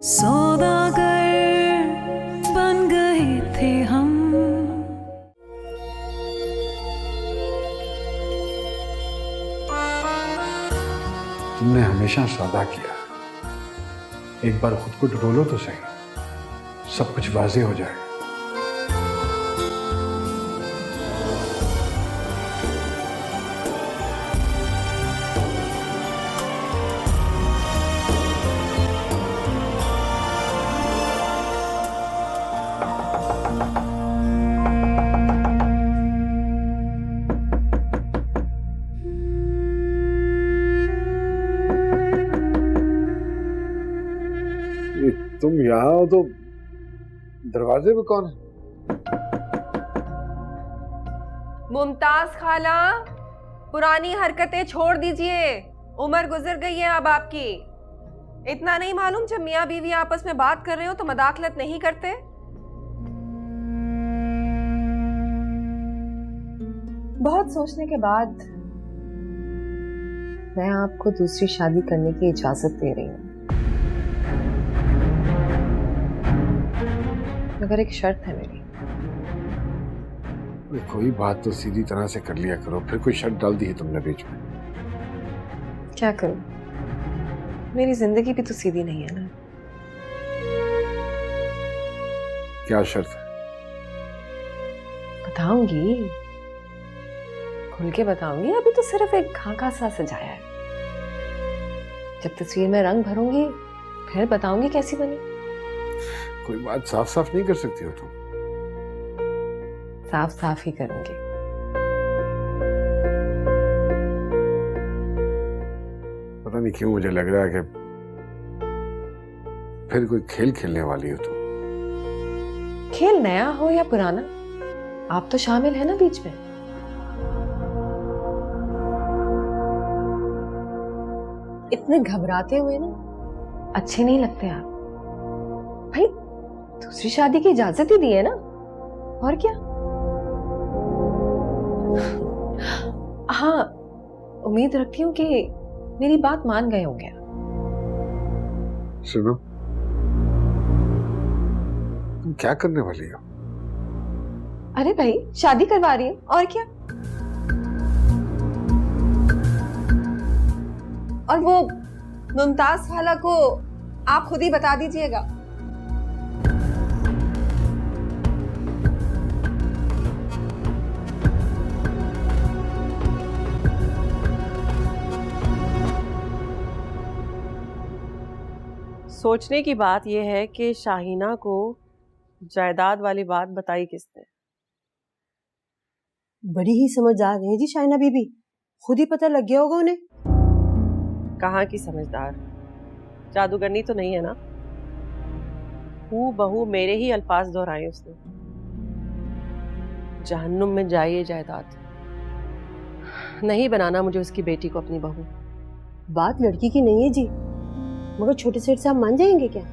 सौदागर बन गए थे हम। तुमने हमेशा सौदा किया, एक बार खुद को टटोलो तो सही, सब कुछ वाज़ेह हो जाएगा। तुम यहाँ हो तो दरवाजे पे कौन है? मुमताज खाला, पुरानी हरकतें छोड़ दीजिए, उम्र गुजर गई है अब आपकी। इतना नहीं मालूम जब मियाँ बीवी आपस में बात कर रहे हो तो मदाखलत नहीं करते? बहुत सोचने के बाद मैं आपको दूसरी शादी करने की इजाजत दे रही हूँ, मगर एक शर्त है मेरी। कोई बात तो सीधी तरह से कर लिया करो, फिर कोई शर्त डाल दी है तुमने बीच में। क्या करूं, मेरी जिंदगी भी तो सीधी नहीं है ना। क्या शर्त है? बताऊंगी, खुल के बताऊंगी। अभी तो सिर्फ एक खाका सा सजाया है, जब तस्वीर में रंग भरूंगी फिर बताऊंगी कैसी बनी। कोई बात साफ साफ नहीं कर सकती हो तुम? साफ साफ ही करूंगी। पता नहीं क्यों मुझे लग रहा है कि फिर कोई खेल खेलने वाली हो तुम। खेल नया हो या पुराना, आप तो शामिल है ना बीच में। इतने घबराते हुए ना अच्छे नहीं लगते आप। भाई दूसरी शादी की इजाजत ही दी है ना, और क्या। हाँ, उम्मीद रखती हूँ कि मेरी बात मान गए होंगे। सुनो, तुम क्या करने वाली हो? अरे भाई शादी करवा रही हूँ, और क्या। और वो मुमताज खाला को आप खुद ही बता दीजिएगा। सोचने की बात यह है कि शाहीना को जायदाद वाली बात बताई किसने? बड़ी ही समझदार है जी शाहीना बीबी, खुद ही पता लग गया होगा उन्हें। कहाँ की समझदार, जादूगरनी तो नहीं है ना। हूबहू मेरे ही अल्फाज दोहराए उसने। जहन्नुम में जाइए जायदाद, नहीं बनाना मुझे उसकी बेटी को अपनी बहू। बात लड़की की नहीं है जी, मगर छोटे सेठ साहब मान जाएंगे क्या?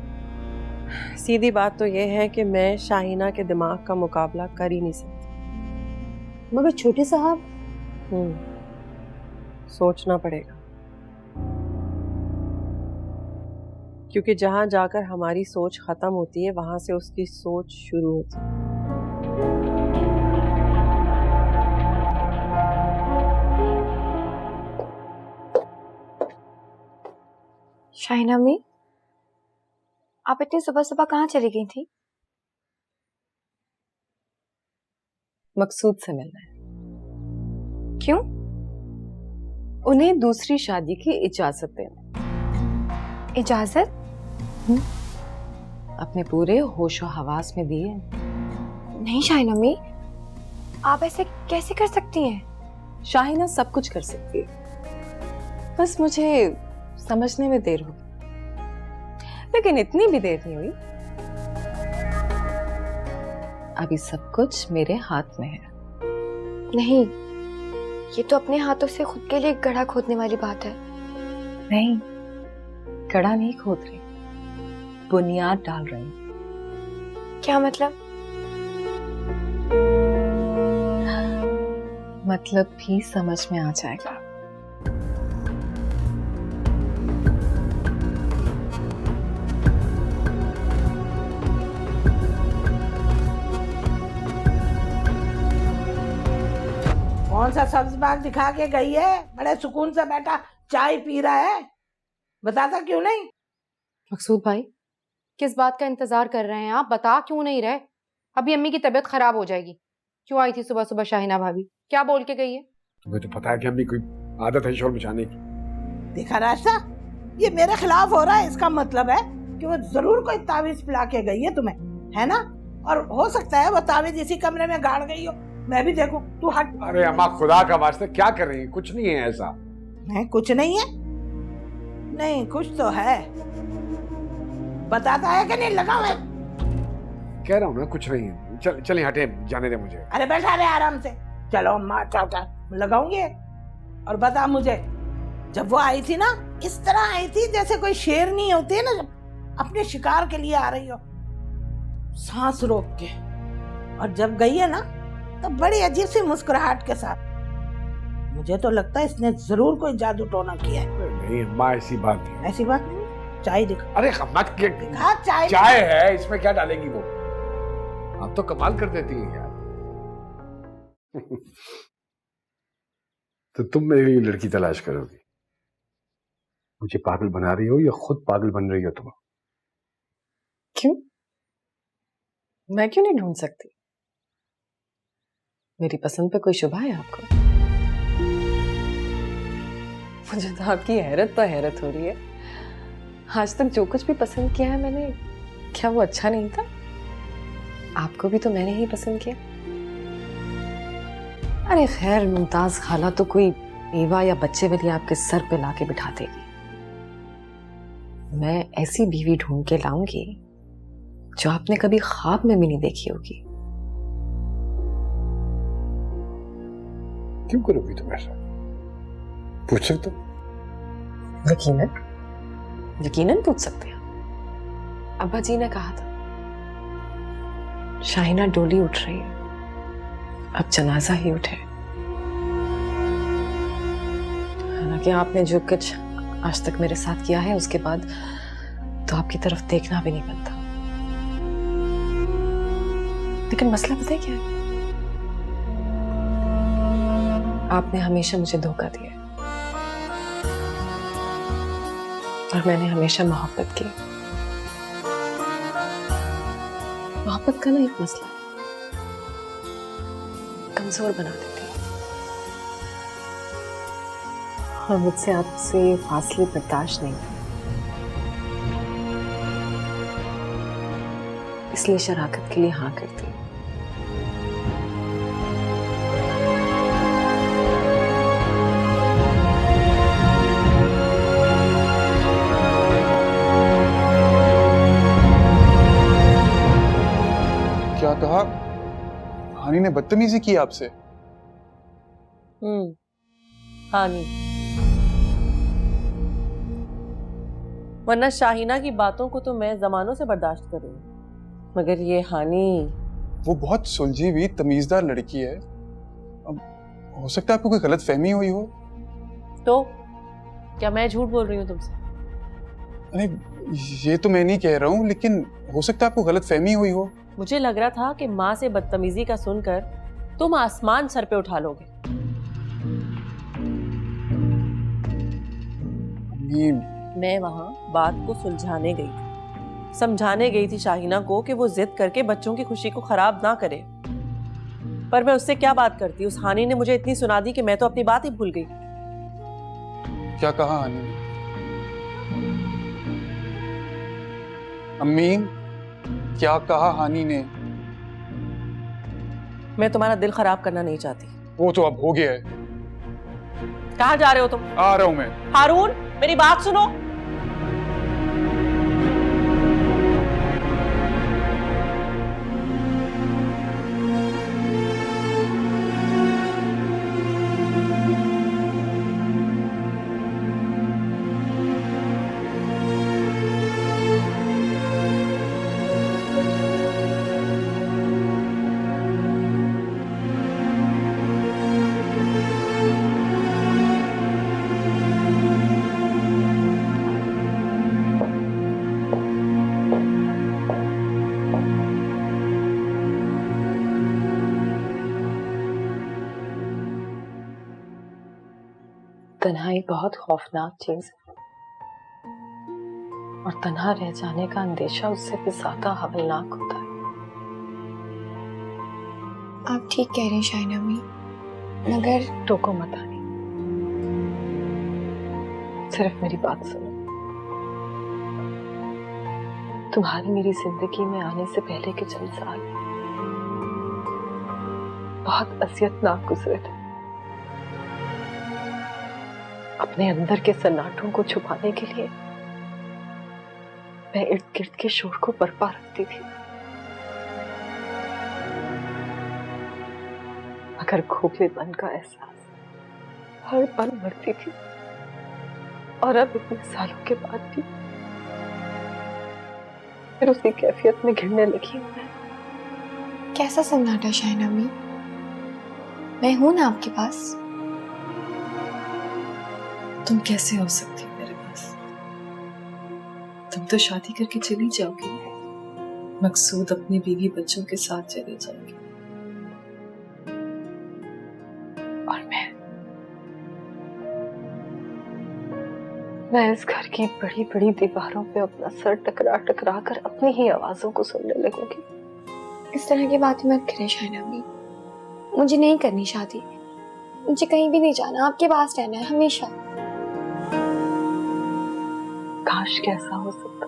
सीधी बात तो यह है कि मैं शाहीना के दिमाग का मुकाबला कर ही नहीं सकती। मगर छोटे साहब, सोचना पड़ेगा, क्योंकि जहां जाकर हमारी सोच खत्म होती है वहां से उसकी सोच शुरू होती है। शाहीना मी, आप इतनी सुबह सुबह कहाँ चली गई थी? मकसूद से मिलना है। क्यों? उन्हें दूसरी शादी की इजाजत देना। इजाजत? अपने पूरे होशो हवास में दिए। नहीं शाहीना मी, आप ऐसे कैसे कर सकती हैं? शाहीना सब कुछ कर सकती है, बस मुझे समझने में देर होगी। लेकिन इतनी भी देर नहीं हुई। अभी सब कुछ मेरे हाथ में है। नहीं, ये तो अपने हाथों से खुद के लिए गड्ढा खोदने वाली बात है। नहीं, गड्ढा नहीं खोद रही, बुनियाद डाल रही। क्या मतलब? मतलब भी समझ में आ जाएगा। कौन सा सब्ज बाग दिखा के गई है? बड़े सुकून से बैठा चाय पी रहा है, बताता क्यों नहीं? मकसूद भाई, किस बात का इंतजार कर रहे हैं आप? बता क्यों नहीं रहे? अभी अम्मी की तबीयत खराब हो जाएगी। क्यों आई थी सुबह सुबह शाहिना भाभी? क्या बोल के गई है? तुम्हें तो पता है कि अम्मी कोई आदत है शोर मचाने की। देखा रास्ता, ये मेरे खिलाफ हो रहा है। इसका मतलब है कि वो जरूर कोई तावीज पिला के गई है तुम्हें, है ना? और हो सकता है वो तावीज इसी कमरे में गाड़ गई हो, मैं भी देखूं। तू हट। अरे अम्मा, खुदा का वास्ते क्या कर रही है? कुछ नहीं है ऐसा। नहीं, कुछ नहीं है? नहीं, कुछ तो है। बताता है कि नहीं? लगा हुआ है। कह रहा हूँ ना, कुछ नहीं है। चलिए हटे, जाने दे मुझे। अरे बैठा रहे आराम से। चलो अम्मा, चाचा लगाऊंगी। और बता मुझे, जब वो आई थी ना, इस तरह आई थी जैसे कोई शेरनी होती है ना, जब अपने शिकार के लिए आ रही हो, सांस रोक के। और जब गई है ना, तो बड़ी अजीब सी मुस्कुराहट के साथ। मुझे तो लगता है इसने जरूर कोई जादू टोना किया है। नहीं अम्मा, ऐसी बात नहीं। ऐसी बात नहीं। चाय दिखा। अरे मत के दिखा चाय। चाय है, इसमें क्या डालेंगी वो? आप तो कमाल कर देती हैं यार। तो तुम मेरे लिए लड़की तलाश करोगी? मुझे पागल बना रही हो या खुद पागल बन रही हो तुम? क्यों? मैं क्यों नहीं ढूंढ सकती? मेरी पसंद पे कोई शुबा है आपको? मुझे तो आपकी हैरत पर हैरत हो रही है। आज तक जो कुछ भी पसंद किया है मैंने, क्या वो अच्छा नहीं था? आपको भी तो मैंने ही पसंद किया। अरे खैर, मुमताज खाला तो कोई बेवा या बच्चे वाली आपके सर पे लाके बिठा देगी। मैं ऐसी बीवी ढूंढ के लाऊंगी जो आपने कभी ख्वाब में भी नहीं देखी होगी। क्यों करोगी तुम ऐसा? पूछ सकते हो? यकीनन पूछ सकते हैं। अब्बा जी ने कहा था शाहिना डोली उठ रही है, अब जनाजा ही उठे। हालांकि आपने जो कुछ आज तक मेरे साथ किया है, उसके बाद तो आपकी तरफ देखना भी नहीं बनता। लेकिन मसला पता है क्या है? आपने हमेशा मुझे धोखा दिया और मैंने हमेशा मोहब्बत की। मोहब्बत का ना एक मसला कमजोर बना देती है, और मुझसे आपसे फासले बर्दाश्त नहीं, इसलिए शराकत के लिए हाँ करती है। क्या कहा? हानी ने बदतमीजी की आपसे? हानी, वरना शाहिना की बातों को तो मैं जमानों से बर्दाश्त कर रही हूँ, मगर ये हानी। वो बहुत सुलझी हुई तमीजदार लड़की है। अब हो सकता है आपको कोई गलत फहमी हुई हो। तो क्या मैं झूठ बोल रही हूँ तुमसे? नहीं, ये तो मैं नहीं कह रहा हूँ, लेकिन हो सकता है आपको गलत फहमी हुई हो। मुझे लग रहा था कि माँ से बदतमीजी का सुनकर तुम आसमान सर पे उठा लोगे। मैं वहां बात को सुलझाने गई थी, समझाने गई थी शाहिना को कि वो जिद करके बच्चों की खुशी को खराब ना करे, पर मैं उससे क्या बात करती। उस हानी ने मुझे इतनी सुना दी कि मैं तो अपनी बात ही भूल गई। क्या कहा हानी ने? अम्मी, क्या कहा हानी ने? मैं तुम्हारा दिल खराब करना नहीं चाहती। वो तो अब हो गया है। कहाँ जा रहे हो तुम? आ रहा हूं मैं। हारून, मेरी बात सुनो। तन्हाई बहुत खौफनाक चीज है और तन्हा रह जाने का अंदेशा उससे भी ज्यादा हवलनाक होता है। आप ठीक कह रहे हैं शाइना अम्मी, मगर टोको मत आनी, सिर्फ मेरी बात सुनो। तुम्हारी मेरी जिंदगी में आने से पहले के चंद साल बहुत असियतनाक गुजरे थे। अपने अंदर के सन्नाटों को छुपाने के लिए मैं इर्द गिर्द के शोर को बरपा रखती थी, मगर खोखलेपन का एहसास हर पल बढ़ती थी। और अब इतने सालों के बाद भी फिर उसी कैफियत में घिरने लगी हूं मैं। कैसा सन्नाटा शाइना अम्मी? मैं हूं ना आपके पास। तुम कैसे हो सकती हो मेरे पास? तुम तो शादी करके चली जाओगी, मकसूद अपनी बीवी बच्चों के साथ चले जाएंगे, और मैं इस घर की बड़ी बड़ी दीवारों पे अपना सर टकरा टकरा कर अपनी ही आवाजों को सुनने लगूंगी। इस तरह की बातें मत करें शाइना अम्मी, मुझे नहीं करनी शादी, मुझे कहीं भी नहीं जाना, आपके पास रहना है हमेशा। काश कैसा हो सकता।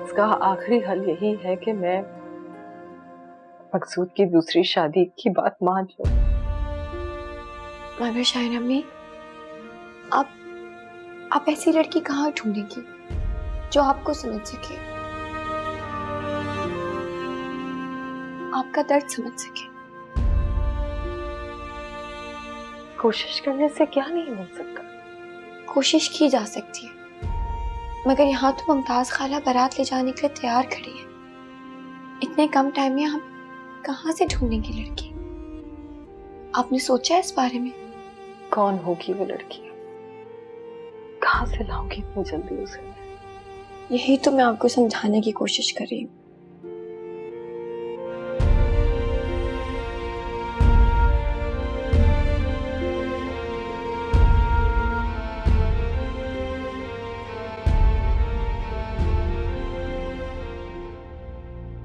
इसका आखिरी हल यही है कि मैं मकसूद की दूसरी शादी की बात मान लूं। मगर शाइना अम्मी, आप ऐसी लड़की कहाँ ढूंढेंगी जो आपको समझ सके, आपका दर्द समझ सके? कोशिश करने से क्या नहीं हो सकता? कोशिश की जा सकती है, मगर यहाँ तो मुमताज खाला बारात ले जाने के लिए तैयार खड़ी है। इतने कम टाइम में हम कहाँ से ढूंढेंगे लड़की? आपने सोचा है इस बारे में? कौन होगी वो लड़की? कहाँ से लाऊंगी इतनी जल्दी उसे? यही तो मैं आपको समझाने की कोशिश कर रही हूँ।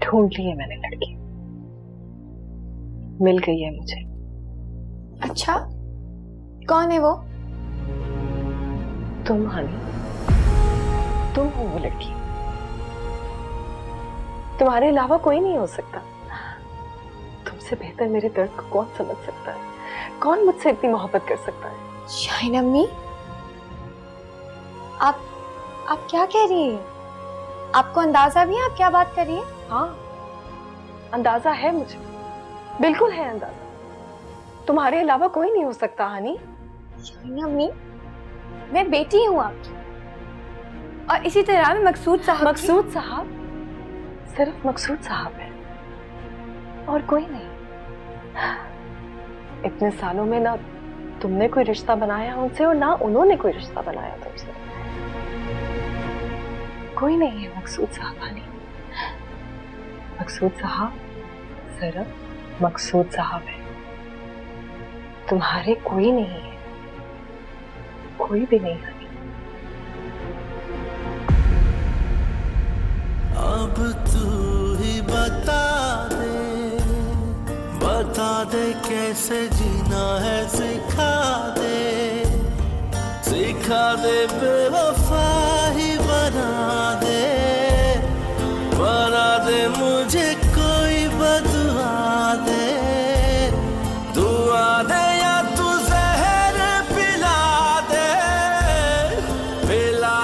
ढूंढ ली है मैंने लड़की, मिल गई है मुझे। अच्छा, कौन है वो? तुम हनी, तुम हो वो लड़की। तुम्हारे अलावा कोई नहीं हो सकता। तुमसे बेहतर मेरे दर्द को कौन समझ सकता है? कौन मुझसे इतनी मोहब्बत कर सकता है? शाइना अम्मी, आप क्या कह रही हैं? आपको अंदाजा भी है आप क्या बात कर रही हैं? हाँ, अंदाजा है मुझे, बिल्कुल है अंदाजा। तुम्हारे अलावा कोई नहीं हो सकता हनी। शाइना अम्मी, मैं बेटी हूँ आपकी, और इसी तरह मैं मकसूद साहब। मकसूद साहब? सिर्फ मकसूद साहब है और कोई नहीं। इतने सालों में ना तुमने कोई रिश्ता बनाया उनसे और ना उन्होंने कोई रिश्ता बनाया तुमसे। कोई नहीं है मकसूद साहब हनी। मकसूद साहब सिर्फ मकसूद साहब है, तुम्हारे कोई नहीं है, कोई भी नहीं है। अब तू ही बता दे कैसे जीना है, सिखा दे बेवफा ही बना दे मुझे कोई बदुआ दे, दुआ दे या तू जहर पिला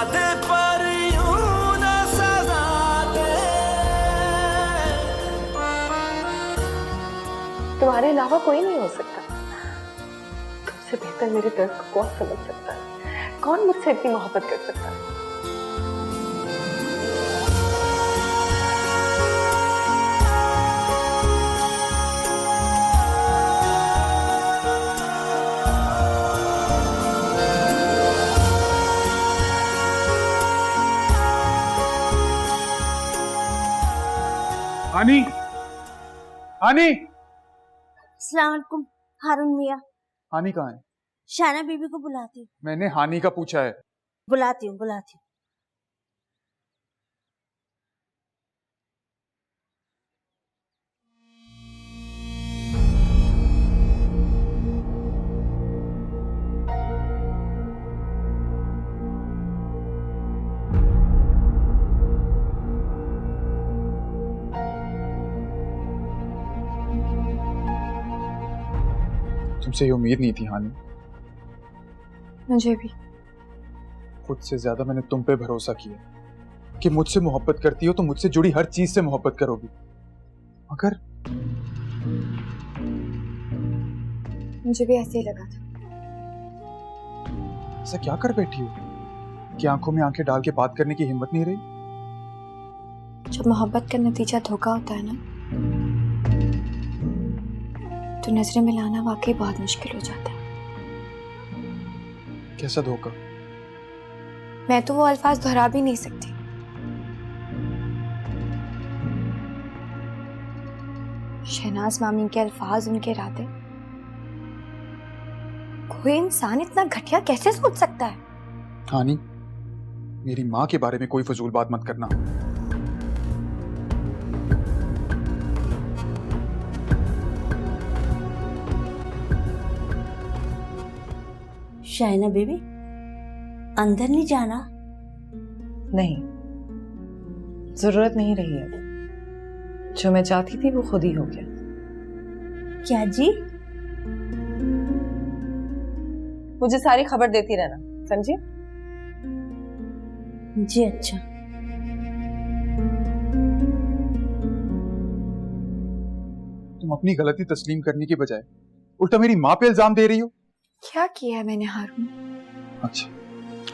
दे पर यूं न सजा दे। तुम्हारे अलावा कोई नहीं हो सकता। तुमसे बेहतर मेरे दर्द को कौन समझ सकता है? कौन मुझसे इतनी मोहब्बत कर सकता है? हानी, हानी, अस्सलाम वालेकुम हारून मियाँ। हानी कहाँ है? शाना बीबी को बुलाती हूँ। मैंने हानी का पूछा है। बुलाती हूँ बुलाती हूँ। तुमसे ये उम्मीद नहीं थी हानी। मुझे भी। खुद से ज्यादा मैंने तुम पे भरोसा किया कि मुझसे मोहब्बत करती हो तो मुझसे जुड़ी हर चीज से मोहब्बत करोगी, मगर मुझे भी ऐसे ही लगा था। ऐसा क्या कर बैठी हो कि आंखों में आंखें डाल के बात करने की हिम्मत नहीं रही? जब मोहब्बत का नतीजा धोखा होता है ना, तो नजरें मिलाना वाकई बहुत मुश्किल हो जाता है। कैसा धोखा? मैं तो वो अल्फाज दोहरा भी नहीं सकती। शहनाज मामी के अल्फाज, उनके इरादे, कोई इंसान इतना घटिया कैसे सोच सकता है? हानी, मेरी माँ के बारे में कोई फजूल बात मत करना। शाइना बेबी, अंदर नहीं जाना? नहीं, जरूरत नहीं रही है। जो मैं चाहती थी वो खुद ही हो गया। क्या जी? मुझे सारी खबर देती रहना, समझी? जी अच्छा। तुम अपनी गलती तस्लीम करने की बजाय उल्टा मेरी माँ पे इल्जाम दे रही हो। क्या किया है मैंने हारून? अच्छा,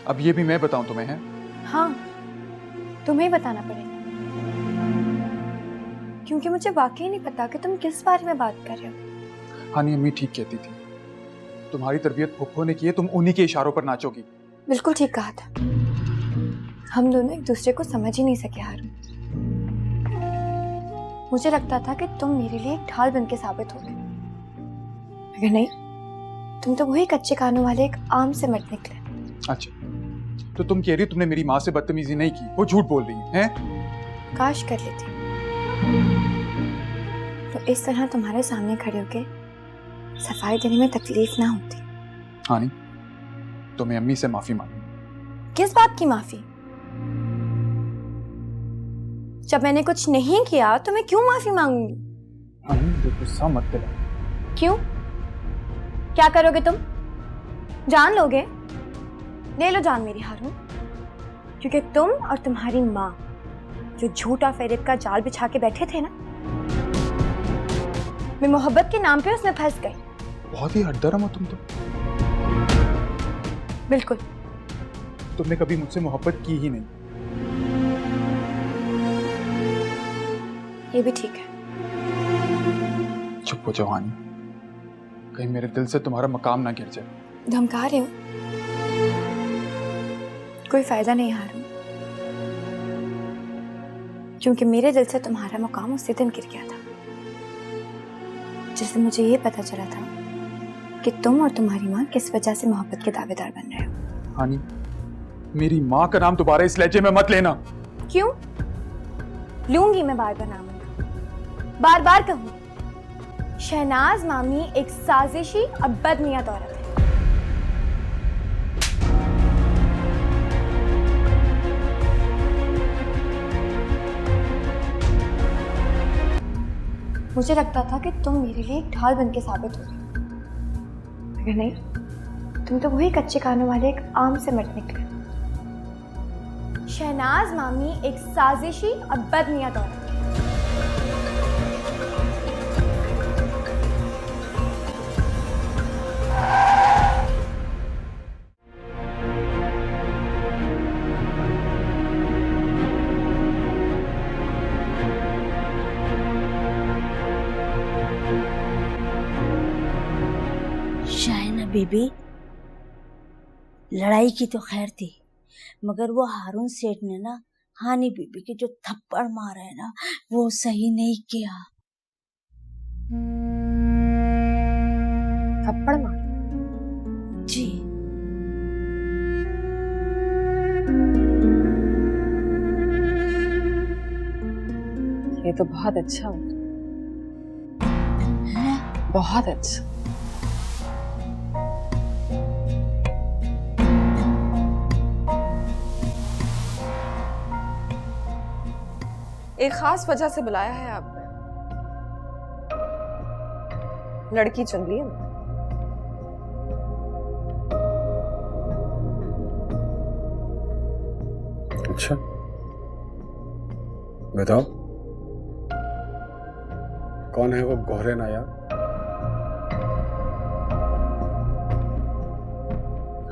अब ये भी मैं बताऊं तुम्हें? है हाँ, तुम्हें ही बताना पड़ेगा, क्योंकि मुझे वाकई नहीं पता कि तुम किस बारे में बात कर रहे हो। हानी, अम्मी ठीक कहती थी, तुम्हारी तरबियत फुफ्फो ने की है, तुम उन्हीं के इशारों पर नाचोगी। बिल्कुल ठीक कहा था। हम दोनों एक दूसरे को समझ ही नहीं सके हारून। मुझे लगता था कि तुम मेरे लिए एक ढाल बन के साबित होगे, मगर नहीं, तुम तो वही कच्चे कानों वाले एक आम से मर्द निकले। अच्छा, तो तुम कह रही हो तुमने मेरी माँ से बदतमीजी नहीं की, वो झूठ बोल रही हैं? काश कर लेती, तो इस तरह तुम्हारे सामने खड़े होके सफाई देने में तकलीफ ना होती। हानी, तो मैं अम्मी से माफी मांगू। किस बात की माफी? जब मैंने कुछ नहीं किया तो मैं क्यों माफी मांगूंगी? हानी, मुझे गुस्सा मत दिला। क्यों? क्या करोगे तुम? जान लोगे? ले लो जान मेरी हारून, क्योंकि तुम और तुम्हारी माँ जो झूठा फेरेब का जाल बिछा के बैठे थे ना, मैं मोहब्बत के नाम पे उसमें फंस गई। बहुत ही हटदरम हो तुम तो। बिल्कुल। तुमने कभी मुझसे मोहब्बत की ही नहीं। ये भी ठीक है। चुप हो जाओ हानी, कहीं मेरे दिल से तुम्हारा मकाम ना गिर जाए। धमका रहे हो? कोई फायदा नहीं हारून, क्योंकि मेरे दिल से तुम्हारा मुकाम उसी दिन गिर गया था जिससे मुझे ये पता चला था कि तुम और तुम्हारी माँ किस वजह से मोहब्बत के दावेदार बन रहे हो। हानी, मेरी माँ का नाम दोबारा इस लहजे में मत लेना। क्यों? लूंगी मैं बार बार नाम, बार बार कहूंगी। शहनाज मामी एक साजिशी और बदनीयत औरत है। मुझे लगता था कि तुम मेरे लिए एक ढाल बन के साबित हो गए, मगर नहीं, तुम तो वही कच्चे कानों वाले एक आम से मर्द निकले। शहनाज मामी एक साजिशी और बदनीयत औरत है। शाइना बीबी, लड़ाई की तो खैर थी, मगर वो हारून सेठ ने ना हानी बीबी के जो थप्पड़ मारा है ना, वो सही नहीं किया। थप्पड़ मार? जी। ये तो बहुत अच्छा हो, बहुत अच्छा। एक खास वजह से बुलाया है आपने, लड़की चुन ली है। अच्छा, बताओ कौन है वो गोहरे नायाब?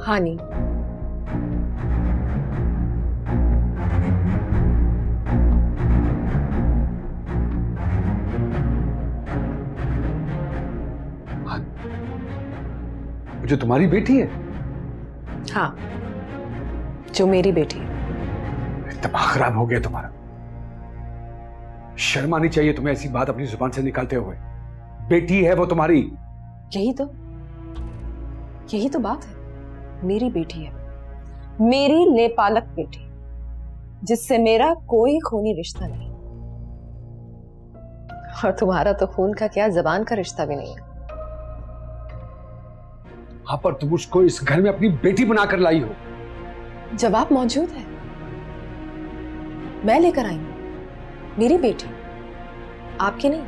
हानी। जो तुम्हारी बेटी है? हाँ, जो मेरी बेटी है। दिमाग खराब हो गया तुम्हारा। शर्म आनी चाहिए तुम्हें ऐसी बात अपनी जुबान से निकालते हुए। बेटी है वो तुम्हारी। यही तो बात है। मेरी बेटी है, मेरी लेपालक बेटी, जिससे मेरा कोई खूनी रिश्ता नहीं। और तुम्हारा तो खून का क्या, जबान का रिश्ता भी नहीं है। हाँ, पर तुम उसको इस घर में अपनी बेटी बनाकर लाई हो। जवाब मौजूद है, मैं लेकर आई हूं। मेरी बेटी, आपकी नहीं।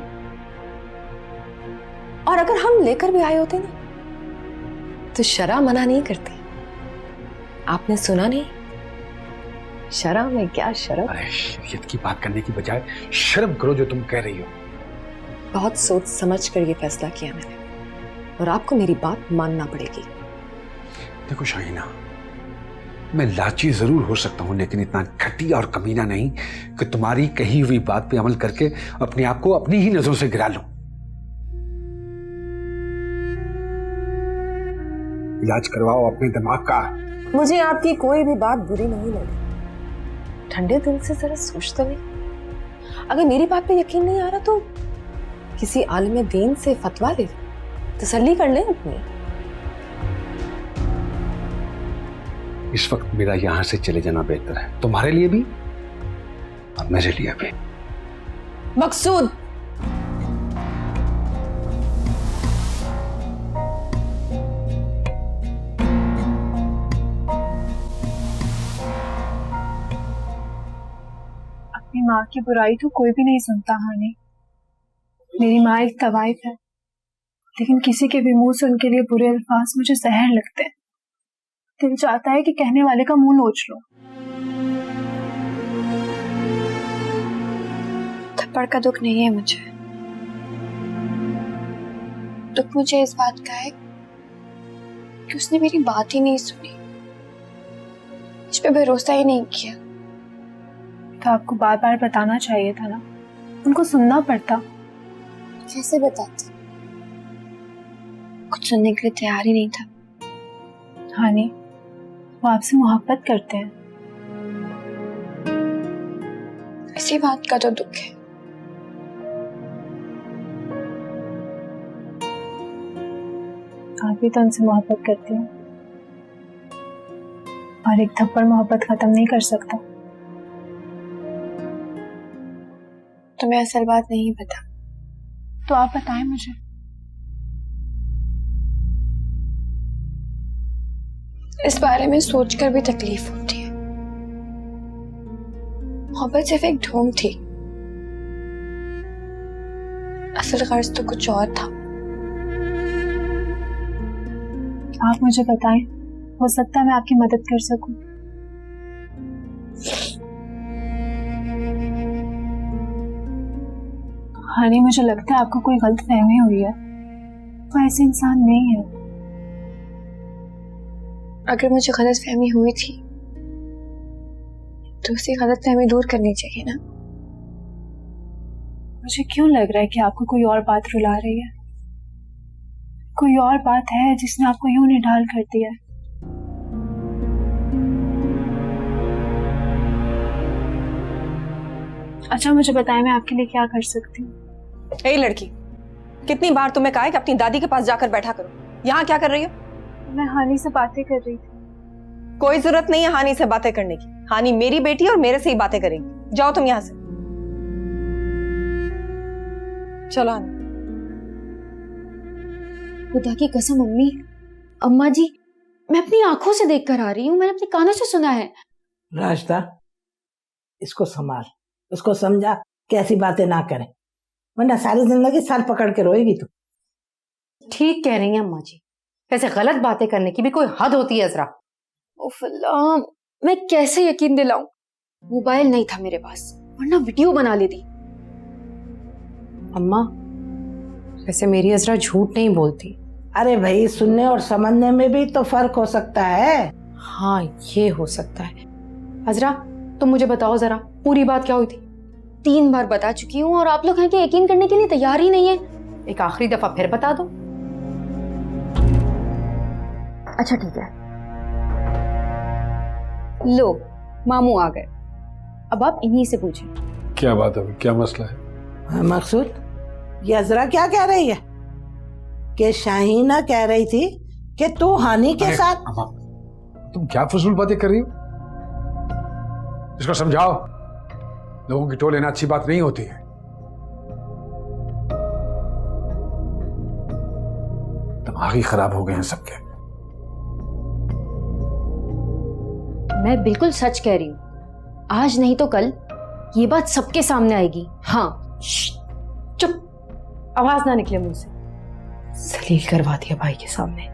और अगर हम लेकर भी आए होते ना, तो शरअ मना नहीं करती। आपने सुना नहीं? शरअ में क्या शर्म। अरे शरीयत की बात करने की बजाय शर्म करो जो तुम कह रही हो। बहुत सोच समझ कर ये फैसला किया मैंने, और आपको मेरी बात मानना पड़ेगी। देखो शाहीना, मैं लाची जरूर हो सकता हूं, लेकिन इतना घटिया और कमीना नहीं कि तुम्हारी कही हुई बात पे अमल करके अपने आप को अपनी ही नजरों से गिरा लूं। इलाज करवाओ अपने दिमाग का। मुझे आपकी कोई भी बात बुरी नहीं लगी। ठंडे दिल से जरा सोच तो नहीं। अगर मेरी बात पे यकीन नहीं आ रहा तो किसी आलिम दीन से फतवा ले, तसल्ली कर ले अपनी। इस वक्त मेरा यहां से चले जाना बेहतर है, तुम्हारे लिए भी और मेरे लिए भी। मकसूद, अपनी माँ की बुराई तो कोई भी नहीं सुनता हानि। मेरी माँ एक तवाइफ है, लेकिन किसी के भी मुंह से उनके लिए बुरे अल्फाज मुझे जहर लगते हैं। दिल चाहता है कि कहने वाले का मुंह नोच लो। थप्पड़ का दुख नहीं है मुझे, दुख मुझे इस बात का है कि उसने मेरी बात ही नहीं सुनी, मुझ पे भरोसा ही नहीं किया। तो आपको बार बार बताना चाहिए था ना, उनको सुनना पड़ता। कैसे बताती? कुछ सुनने के लिए तैयार ही नहीं था। हानि, वो आपसे मोहब्बत करते हैं। इसी बात का तो दुख है। आप भी तो उनसे मोहब्बत करते हैं, और एक थप्पड़ मोहब्बत खत्म नहीं कर सकता। तुम्हें असल बात नहीं पता तो आप बताएं मुझे। इस बारे में सोचकर भी तकलीफ होती है। मोहब्बत सिर्फ एक ढोंग थी, असल गर्ज तो कुछ और था। आप मुझे बताएं, हो सकता है मैं आपकी मदद कर सकूं। हानि, मुझे लगता है आपको कोई गलत फहमी हुई है, वो ऐसे इंसान नहीं है। अगर मुझे गलत फहमी हुई थी तो उसी गलत फहमी दूर करनी चाहिए ना। मुझे क्यों लग रहा है कि आपको कोई और बात रुला रही है, कोई और बात है जिसने आपको यूं निढाल कर दिया है। अच्छा मुझे बताएं मैं आपके लिए क्या कर सकती हूँ। ए लड़की, कितनी बार तुम्हें कहा है कि अपनी दादी के पास जाकर बैठा करो, यहाँ क्या कर रही हो? मैं हानि से बातें कर रही थी। कोई जरूरत नहीं है हानि से बातें करने की। हानि मेरी बेटी और मेरे से ही बातें करेंगी। जाओ तुम यहाँ से। चलो हानि। खुदा की कसम अम्मी, अम्मा जी, मैं अपनी आंखों से देख कर आ रही हूँ, मैंने अपने कानों से सुना है। राजदा, इसको संभाल, उसको समझा कि ऐसी बातें ना करे, वरना सारी जिंदगी सर पकड़ के रोएगी तू। ठीक कह रही हैं अम्मा जी, ऐसे गलत बातें करने की भी कोई हद होती है अजरा। उफ अल्लाह, मैं कैसे यकीन दिलाऊं? मोबाइल नहीं था मेरे पास, वरना वीडियो बना लेती। अम्मा, वैसे मेरी अजरा झूठ नहीं बोलती। अरे भाई, सुनने और समझने में भी तो फर्क हो सकता है। हाँ, ये हो सकता है। अजरा, तुम मुझे बताओ जरा, पूरी बात क्या हुई थी? 3 बार बता चुकी हूँ और आप लोग हैं कि यकीन करने के लिए तैयार ही नहीं है। एक आखिरी दफा फिर बता दो। अच्छा ठीक है, लो मामू आ गए, अब आप इन्हीं से पूछें। क्या बात है, क्या मसला है? हाँ, मकसूद, ये अजरा क्या कह रही है कि शाहीना कह रही थी कि तू हानि के साथ। अम्मा, तुम क्या फजूल बातें कर रही हो? इसको समझाओ, लोगों की टोल लेना अच्छी बात नहीं होती है। दिमाग ही खराब हो गए हैं सबके। मैं बिल्कुल सच कह रही हूँ, आज नहीं तो कल ये बात सबके सामने आएगी। हाँ चुप, आवाज ना निकले मुंह से। जलील करवा दिया भाई के सामने।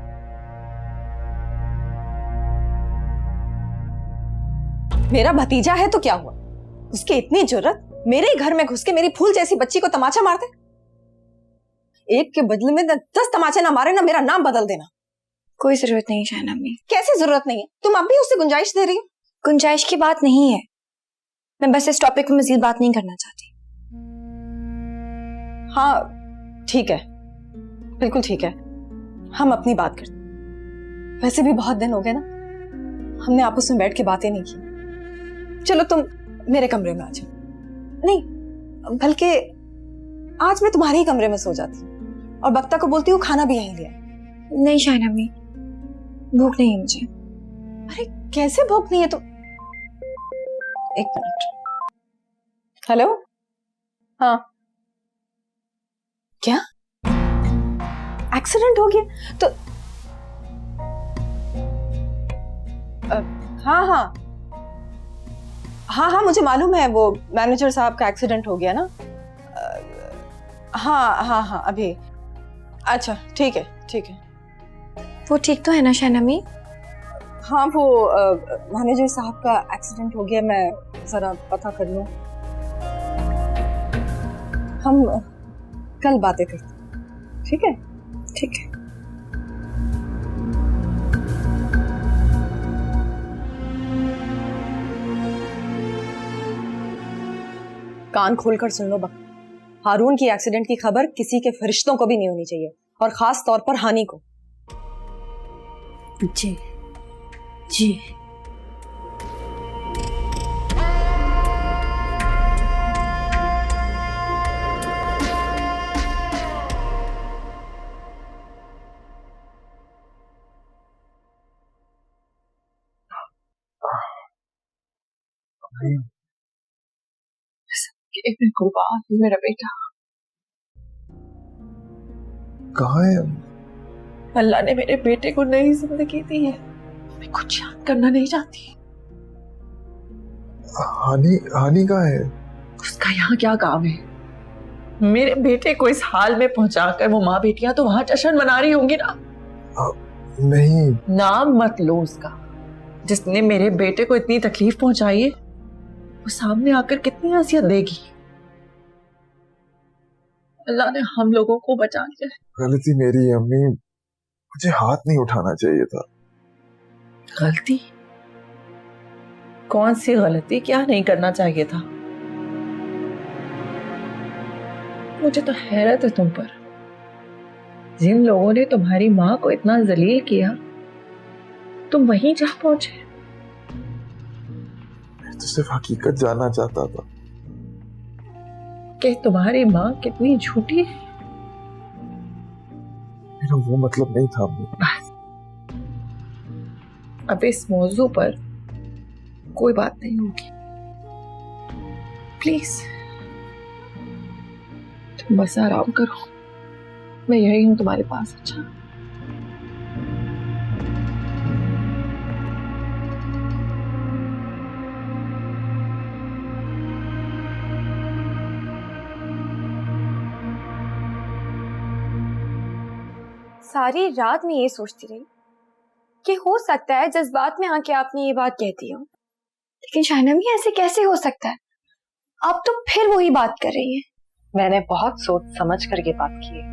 मेरा भतीजा है तो क्या हुआ? उसकी इतनी जुर्रत, मेरे ही घर में घुस के मेरी फूल जैसी बच्ची को तमाचा मारते। एक के बदले में 10 तमाचे ना मारे ना मेरा नाम बदल देना। कोई जरूरत नहीं शाहना अम्मी। कैसे जरूरत नहीं है? तुम अब भी उससे गुंजाइश दे रही हो? गुंजाइश की बात नहीं है, मैं बस इस टॉपिक में मजीद बात नहीं करना चाहती। हाँ ठीक है, बिल्कुल ठीक है, हम अपनी बात करते। वैसे भी बहुत दिन हो गए ना, हमने आपस में बैठ के बातें नहीं की। चलो तुम मेरे कमरे में आ जाओ। नहीं, बल्कि आज मैं तुम्हारे ही कमरे में सो जाती हूँ और बक्ता को बोलती हूँ खाना भी यहीं ले आए। नहीं शाहना अम्मी, भूख नहीं है मुझे। अरे कैसे भूख नहीं है? तो एक मिनट। हेलो, हाँ क्या एक्सीडेंट हो गया? तो हाँ हाँ हाँ हाँ मुझे मालूम है, वो मैनेजर साहब का एक्सीडेंट हो गया ना। हाँ हाँ हाँ अभी। अच्छा ठीक है ठीक है। वो ठीक तो है ना शाहना अम्मी? हाँ वो मैनेजर साहब का एक्सीडेंट हो गया, मैं जरा पता कर लूं। हम कल बातें करते हैं, ठीक है? ठीक है। कान खोलकर सुन लो बक, हारून की एक्सीडेंट की खबर किसी के फरिश्तों को भी नहीं होनी चाहिए, और खास तौर पर हानि को। जी जी। कुर्बान मेरा बेटा। कहाँ है? अल्लाह ने मेरे बेटे को नई जिंदगी दी है, मैं कुछ याद करना नहीं चाहती। हानि कहाँ है? उसका यहाँ क्या काम है? मेरे बेटे को इस हाल में पहुंचाकर वो माँ बेटियां तो वहां जश्न मना रही होंगी ना। नहीं। नाम मत लो उसका। जिसने मेरे बेटे को इतनी तकलीफ पहुंचाई है, वो सामने आकर कितनी असियत देगी। अल्लाह ने हम लोगों को बचा लिया है। गलती मेरी है अम्मी, मुझे हाथ नहीं उठाना चाहिए था। गलती? कौन सी गलती? क्या नहीं करना चाहिए था? मुझे तो हैरत है तुम पर। जिन लोगों ने तुम्हारी माँ को इतना जलील किया, तुम वहीं जा पहुंचे। मैं तो सिर्फ हकीकत जानना चाहता था। कि तुम्हारी माँ कितनी झूठी है। मेरा वो मतलब नहीं था अम्मी। बस अब इस मौजू पर कोई बात नहीं होगी, प्लीज तुम बस आराम करो, मैं यही हूं तुम्हारे पास। अच्छा सारी रात में ये सोचती रही कि हो सकता है जज्बात में आके आपने ये बात कह दी हो, लेकिन शाहनमी ऐसे कैसे हो सकता है? आप तो फिर वही बात कर रही हैं। मैंने बहुत सोच समझ कर ये बात की है।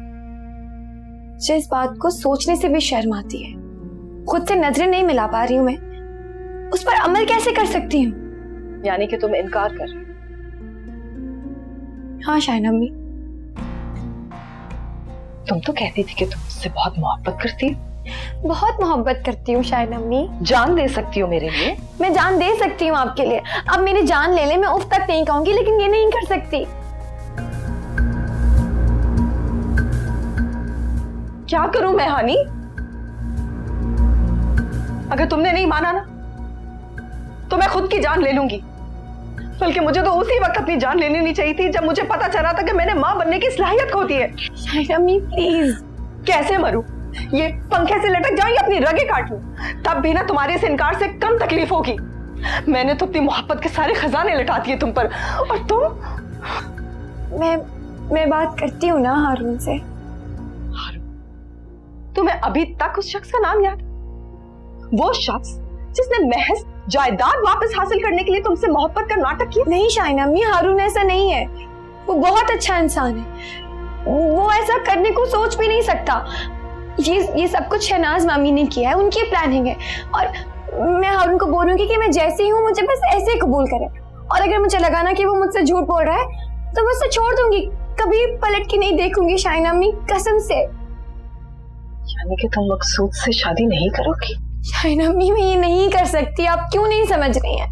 जिस बात को सोचने से भी शर्म आती है, खुद से नजरें नहीं मिला पा रही हूं मैं, उस पर अमल कैसे कर सकती हूँ? यानी कि तुम इनकार कर रही हो? हाँ शाहनमी, तुम तो कहती थी कि तुम मुझसे बहुत मोहब्बत करती हो। बहुत मोहब्बत करती हूँ शाहनमी। जान दे सकती हो मेरे लिए? मैं जान दे सकती हूँ आपके लिए। अब मेरी जान ले ले, मैं उफ तक नहीं कहूंगी, लेकिन ये नहीं कर सकती। क्या करूं मैं हानी? अगर तुमने नहीं माना ना तो मैं खुद की जान ले लूंगी। बल्कि मुझे तो उसी वक्त अपनी जान ले लेनी चाहिए थी जब मुझे पता चला था कि मैंने मां बनने की सलाहियत खोती है। शाहनमी प्लीज। कैसे मरूं? ये पंखे से लटक जाऊं या अपनी रगे काट लूं? तब भी ना तुम्हारे इस इनकार से कम तकलीफ होगी। मैंने तो अपनी मोहब्बत के सारे खजाने लटा दिए तुम पर, और तुम? मैं बात करती हूँ ना हारून से। तुम्हें अभी तक उस शख्स का नाम याद? वो शख्स जिसने महज जायदाद वापस हासिल करने के लिए तुमसे मोहब्बत का नाटक किया? नहीं शाहनमी, हारून ऐसा नहीं है। वो बहुत अच्छा इंसान है, वो ऐसा करने को सोच भी नहीं सकता। ये सब कुछ शहनाज मामी ने किया है, उनकी प्लानिंग है। और मैं हारून को बोलूंगी कि मैं जैसी हूँ मुझे बस ऐसे ही कबूल करे, और अगर मुझे लगा ना कि वो मुझसे झूठ बोल रहा है तो मैं उसे छोड़ दूंगी, कभी पलट के नहीं देखूंगी शाहनमी, कसम से। यानी कि तुम मकसूद से शादी नहीं करोगी? शाहनमी मैं ये नहीं कर सकती, आप क्यों नहीं समझ रही हैं?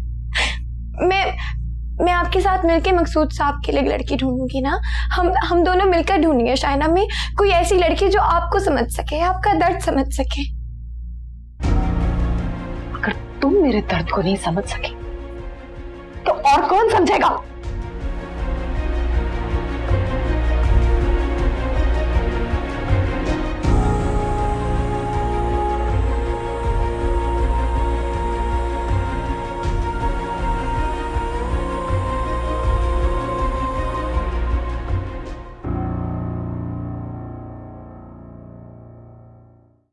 मैं आपके साथ मिलकर मकसूद साहब के लिए लड़की ढूंढूंगी ना। हम दोनों मिलकर ढूंढेंगे शाहनमी, कोई ऐसी लड़की जो आपको समझ सके, आपका दर्द समझ सके। अगर तुम मेरे दर्द को नहीं समझ सके तो और कौन समझेगा?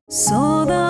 सौदा